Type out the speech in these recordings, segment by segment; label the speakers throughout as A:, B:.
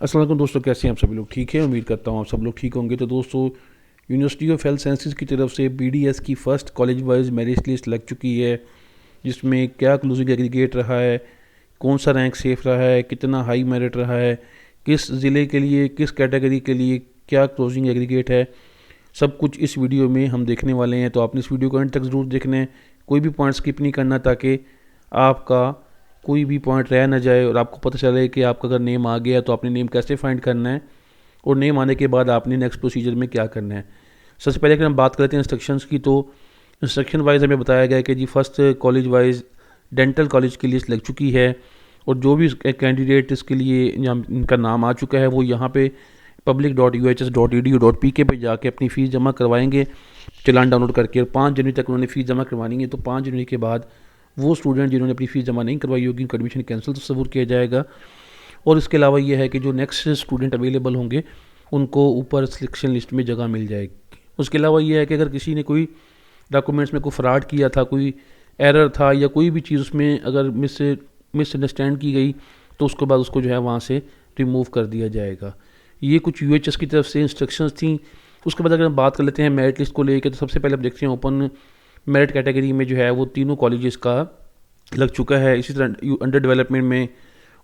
A: अस्सलाम वालेकुम दोस्तों, कैसे हैं आप सभी लोग? ठीक है, उम्मीद करता हूँ आप सब लोग ठीक होंगे। तो दोस्तों, यूनिवर्सिटी ऑफ हेल्थ साइंसेज की तरफ से BDS की first college wise merit list लग चुकी है, जिसमें क्या क्लोजिंग एग्रीगेट रहा है, कौन सा रैंक सेफ रहा है, कितना हाई मेरिट रहा है, किस ज़िले के लिए, किस कैटेगरी के लिए क्या क्लोजिंग एग्रीगेट है, सब कुछ इस वीडियो में हम देखने वाले हैं। तो आपने इस वीडियो को एंड तक ज़रूर देखना है, कोई भी पॉइंट स्किप नहीं करना, ताकि आपका कोई भी पॉइंट रह ना जाए और आपको पता चले कि आपका अगर नेम आ गया तो आपने नेम कैसे फाइंड करना है और नेम आने के बाद आपने नेक्स्ट प्रोसीजर में क्या करना है। सबसे पहले अगर हम बात करते हैं इंस्ट्रक्शंस की, तो इंस्ट्रक्शन वाइज हमें बताया गया कि जी first college wise dental college की लिस्ट लग चुकी है और जो भी कैंडिडेट इसके लिए इनका नाम आ चुका है वो यहाँ पे public.uhs.edu.pk पे जाके अपनी फ़ीस जमा करवाएंगे चलान डाउनलोड करके, और 5 जनवरी तक उन्होंने फ़ीस जमा करवानी है। तो 5 जनवरी के बाद वो स्टूडेंट जिन्होंने अपनी फ़ीस जमा नहीं करवाई होगी उनका एडमिशन कैंसिल तस्वुर किया जाएगा। और इसके अलावा ये है कि जो नेक्स्ट स्टूडेंट अवेलेबल होंगे उनको ऊपर सिलेक्शन लिस्ट में जगह मिल जाएगी। उसके अलावा ये है कि अगर किसी ने कोई डॉक्यूमेंट्स में कोई फ्रॉड किया था, कोई एरर था या कोई भी चीज़ उसमें अगर मिसअंडरस्टैंड की गई तो उसके बाद उसको जो है वहाँ से रिमूव कर दिया जाएगा। ये कुछ UHS की तरफ से इंस्ट्रक्शंस थी। उसके बाद अगर हम बात कर लेते हैं मेरिट लिस्ट को लेकर, तो सबसे पहले हम देखते हैं ओपन मेरिट कैटेगरी में जो है वो तीनों कॉलेजेस का लग चुका है। इसी तरह अंडर डेवलपमेंट में,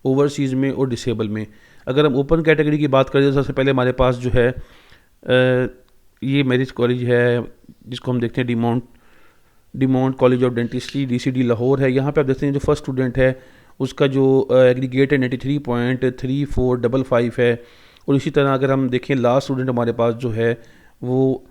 A: ओवरसीज़ में और डिसेबल में। अगर हम ओपन कैटेगरी की बात करें तो सबसे पहले हमारे पास जो है ये मेरिट कॉलेज है जिसको हम देखते हैं Demont college of dentistry DCD Lahore है। यहाँ पे आप देखते हैं जो फर्स्ट स्टूडेंट है उसका जो एग्रीगेट है 93.3455 है। और इसी तरह अगर हम देखें लास्ट स्टूडेंट हमारे पास जो है वो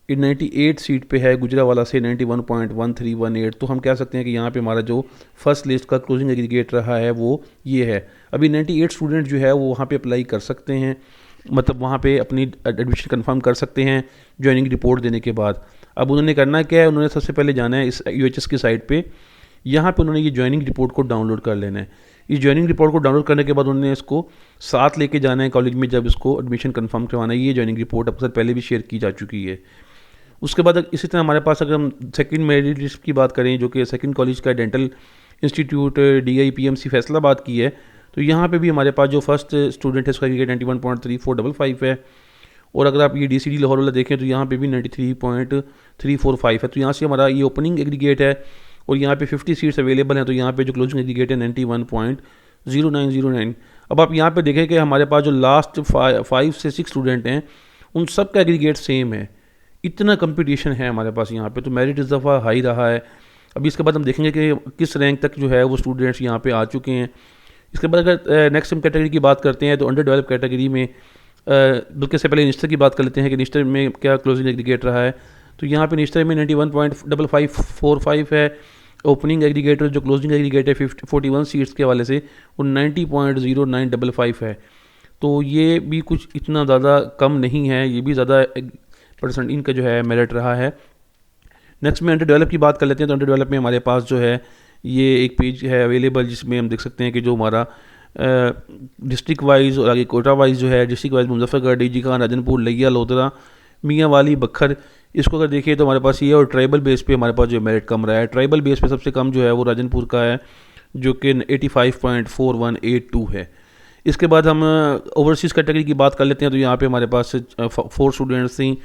A: 98 सीट पे है गुजरावाला से 91.1318। तो हम कह सकते हैं कि यहाँ पे हमारा जो फर्स्ट लिस्ट का क्लोजिंग एग्रीगेट रहा है वो ये है। अभी 98 स्टूडेंट जो है वो वहाँ पे अप्लाई कर सकते हैं, मतलब वहाँ पे अपनी एडमिशन कंफर्म कर सकते हैं ज्वाइनिंग रिपोर्ट देने के बाद। अब उन्होंने करना क्या है, उन्होंने सबसे पहले जाना है इस UHS की साइट पे, यहाँ पे उन्होंने ये ज्वाइनिंग रिपोर्ट को डाउनलोड कर लेना है। इस ज्वाइनिंग रिपोर्ट को डाउनलोड करने के बाद उन्होंने इसको साथ लेके जाना है कॉलेज में जब इसको एडमिशन कंफर्म करवाना है। ये ज्वाइनिंग रिपोर्ट आपके साथ पहले भी शेयर की जा चुकी है। उसके बाद इसी तरह हमारे पास अगर हम सेकंड मेरिट लिस्ट की बात करें, जो कि सेकंड कॉलेज का डेंटल इंस्टीट्यूट DIPMC फैसलाबाद की है, तो यहाँ पे भी हमारे पास जो फर्स्ट स्टूडेंट है उसका 91.3455 है। और अगर आप ये DCD लाहौर वाला देखें तो यहाँ पे भी 93.345 है। तो यहाँ से हमारा ये ओपनिंग एग्रीगेट है और यहाँ पे 50 सीट्स अवेलेबल हैं। तो यहाँ पे जो क्लोजिंग एग्रीगेट है 91.0909। अब आप यहाँ पे देखें कि हमारे पास जो लास्ट 5 से 6 स्टूडेंट हैं उन सब का एग्रीगेट सेम है। इतना कंपटीशन है हमारे पास यहाँ पे, तो मेरिट इस दफ़ा हाई रहा है। अभी इसके बाद हम देखेंगे कि किस रैंक तक जो है वो स्टूडेंट्स यहाँ पे आ चुके हैं। इसके बाद अगर नेक्स्ट हम कैटेगरी की बात करते हैं तो अंडर डेवलप कैटेगरी में, बल्कि से पहले निश्तर की बात कर लेते हैं कि निश्तर में क्या क्लोजिंग एग्रीगेट रहा है। तो यहाँ पे निश्तर में 91.5545 है ओपनिंग एग्रीगेटर, जो क्लोजिंग एग्रीगेट है 41 सीट्स के हवाले से वो 90.0955 है। तो ये भी कुछ इतना ज़्यादा कम नहीं है, ये भी ज़्यादा % इनका जो है मेरिट रहा है। नेक्स्ट में अंडर डेवलप की बात कर लेते हैं। तो अंडर डेवलप में हमारे पास जो है ये एक पेज है अवेलेबल जिसमें हम देख सकते हैं कि जो हमारा डिस्ट्रिक्ट वाइज और आगे कोटा वाइज जो है, district wise Muzaffargarh, DG Khan, Rajanpur, लिया, लोधरा, मियाँ वाली, बखर, इसको अगर देखिए तो हमारे पास ये, और ट्राइबल बेस पे हमारे पास जो मेरिट कम रहा है। ट्राइबल बेस पे सबसे कम जो है वो राजनपुर का है जो कि 85.4182 है। इसके बाद हम ओवरसीज़ कैटेगरी की बात कर लेते हैं। तो यहाँ पे हमारे पास 4 स्टूडेंट्स थी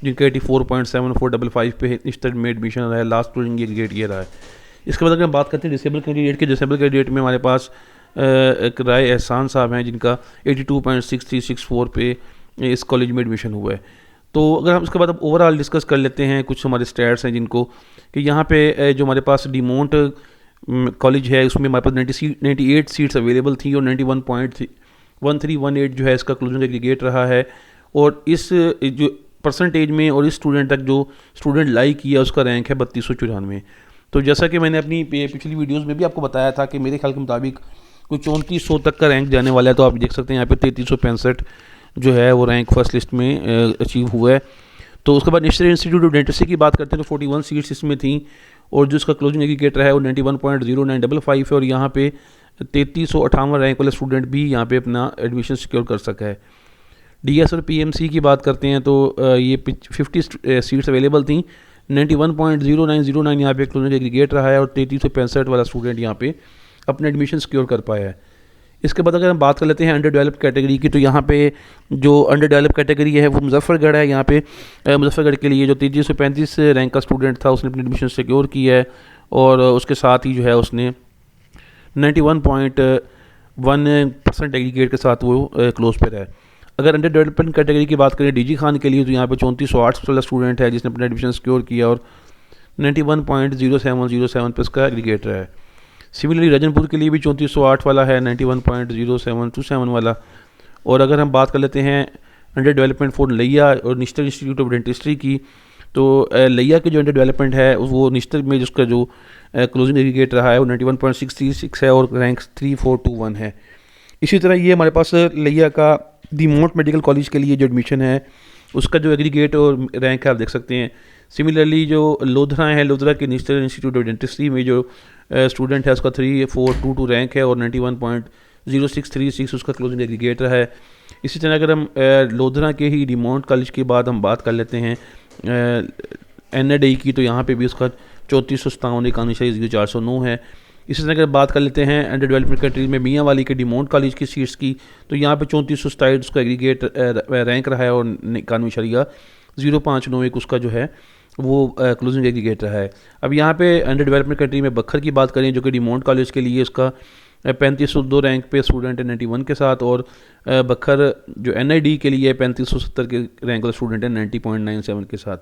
A: जिनका 84.7455 पे निश्तर में एडमिशन रहा है। लास्ट क्लोजिंग एग्रीगेट ये रहा है। इसके बाद अगर हम बात करते हैं डिसेबल कैंडिडेट के, डिसेबल कैंडिडेट में हमारे पास एक राय एहसान साहब हैं जिनका 82.6364 पे इस कॉलेज में एडमिशन हुआ है। तो अगर हम इसके बाद अब ओवरऑल डिस्कस कर लेते हैं कुछ हमारे स्टैट्स हैं जिनको, कि यहाँ पे जो हमारे पास डिमोंट कॉलेज है उसमें हमारे पास 98 सीट्स अवेलेबल थी और 91.1318 जो है इसका क्लोजिंग एग्रीगेट रहा है। और इस जो परसेंटेज में और इस स्टूडेंट तक जो स्टूडेंट लाई किया उसका रैंक है 3294। तो जैसा कि मैंने अपनी पिछली वीडियोस में भी आपको बताया था कि मेरे ख्याल के मुताबिक कोई 3400 तक का रैंक जाने वाला है। तो आप देख सकते हैं यहाँ पे 3365 जो है वो रैंक फर्स्ट लिस्ट में अचीव हुआ है। तो उसके बाद नेशनल इंस्टीट्यूट ऑफ डेंटिस्ट्री की बात करते हैं तो 41 सीट्स इसमें थी और जो इसका क्लोजिंग एग्रीगेट रहा है वो 91.0955 है। और यहाँ पे 3358 रैंक वाले स्टूडेंट भी यहाँ पे अपना एडमिशन सिक्योर कर सका है। DS और PMC की बात करते हैं तो ये 50 सीट्स अवेलेबल थी, 91.0909 यहाँ पे क्लोजिंग एग्रीगेट रहा है और 3365 वाला स्टूडेंट यहाँ पे अपना एडमिशन सिक्योर कर पाया है। इसके बाद अगर हम बात कर लेते हैं अंडर डेवलप्ड कैटेगरी की, तो यहाँ पे जो अंडर डेवलप्ड कैटेगरी है वो मुजफ्फरगढ़ है। यहाँ पे मुजफ्फरगढ़ के लिए जो 335 रैंक का स्टूडेंट था उसने अपनी एडमिशन सिक्योर की है, और उसके साथ ही जो है उसने 91.1% एग्रीगेट के साथ वो क्लोज पर है। अगर अंडर डेवलपमेंट कैटेगरी की बात करें डीजी खान के लिए, तो यहाँ पे 3408 वाला स्टूडेंट है जिसने अपना एडमिशन सिक्योर किया और 91.0707 पे इसका एग्रीगेट रहा है। सिमिलरली रजनपुर के लिए भी 3408 वाला है, 91.0727 वाला। और अगर हम बात कर लेते हैं अंडर डेवलपमेंट फॉर लिया और नेशनल इंस्टीट्यूट ऑफ डेंटिस्ट्री की, तो लिया के जो अंडर डेवलपमेंट है वो नेशनल में जिसका जो क्लोजिंग एग्रीगेट रहा है वो 91.636 है और रैंक 3421 है। इसी तरह ये हमारे पास लिया का दी माउंट मेडिकल कॉलेज के लिए जो एडमिशन है उसका जो एग्रीगेट और रैंक है आप देख सकते हैं। सिमिलरली जो लोधरा है, लोधरा के नेशनल इंस्टीट्यूट ऑफ डेंटिस्ट्री में जो स्टूडेंट है उसका 3422 रैंक है और 91.0636 उसका क्लोजिंग एग्रीगेट रहा है। इसी तरह अगर हम लोधरा के ही डी माउंट कॉलेज के बाद हम बात कर लेते हैं NADI की, तो यहाँ पे भी उसका 3457 है। इसी तरह अगर बात कर लेते हैं अंडर डेवलपमेंट कंट्रीज में मियाँ वाली के डिमोंट कॉलेज की सीट्स की, तो यहाँ पे 3427 उसका एग्रीगेट रैंक रहा है और 91.059 उसका जो है वो क्लोजिंग एग्रीगेट रहा है। अब यहाँ पे अंडर डेवलपमेंट कंट्री में बखर की बात करें जो कि डिमोंट कॉलेज के लिए उसका 3502 रैंक पे स्टूडेंट है 91 के साथ, और बखर जो NID के लिए 3570 के रैंक का स्टूडेंट है 90.97 के साथ।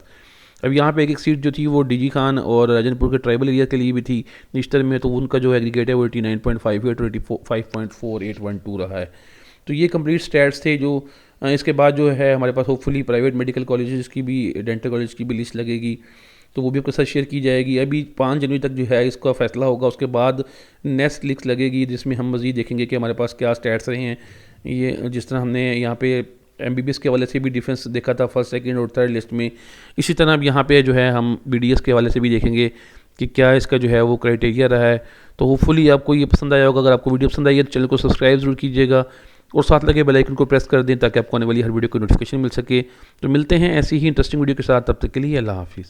A: अब यहाँ पे एक सीट जो थी वो डीजी खान और राजनपुर के ट्राइबल एरिया के लिए भी थी निश्तर में, तो उनका जो एग्रीगेट है वो 89.58 और 85.4812 रहा है। तो ये कंप्लीट स्टैट्स थे। जो इसके बाद जो है हमारे पास होपफुली प्राइवेट मेडिकल कॉलेजेस की भी, डेंटल कॉलेज की भी लिस्ट लगेगी, तो वो भी आपके साथ शेयर की जाएगी। अभी 5 जनवरी तक जो है इसका फैसला होगा, उसके बाद नेक्स्ट लिस्ट लगेगी जिसमें हम मज़ीद देखेंगे कि हमारे पास क्या स्टैट्स रहे हैं। ये जिस तरह हमने यहाँ पे MBBS के हवाले से भी डिफरेंस देखा था फर्स्ट, सेकंड और थर्ड लिस्ट में, इसी तरह अब यहाँ पे जो है हम BDS के हवाले से भी देखेंगे कि क्या इसका जो है वो क्राइटेरिया रहा है। तो होपफुली आपको ये पसंद आया होगा। अगर आपको वीडियो पसंद आई है तो चैनल को सब्सक्राइब जरूर कीजिएगा और साथ लगे बेल आइकन को प्रेस कर दें ताकि आपको आने वाली हर वीडियो को नोटिफिकेशन मिल सके। तो मिलते हैं ऐसी ही इंटरेस्टिंग वीडियो के साथ, तब तक के लिए अल्लाह हाफिज़।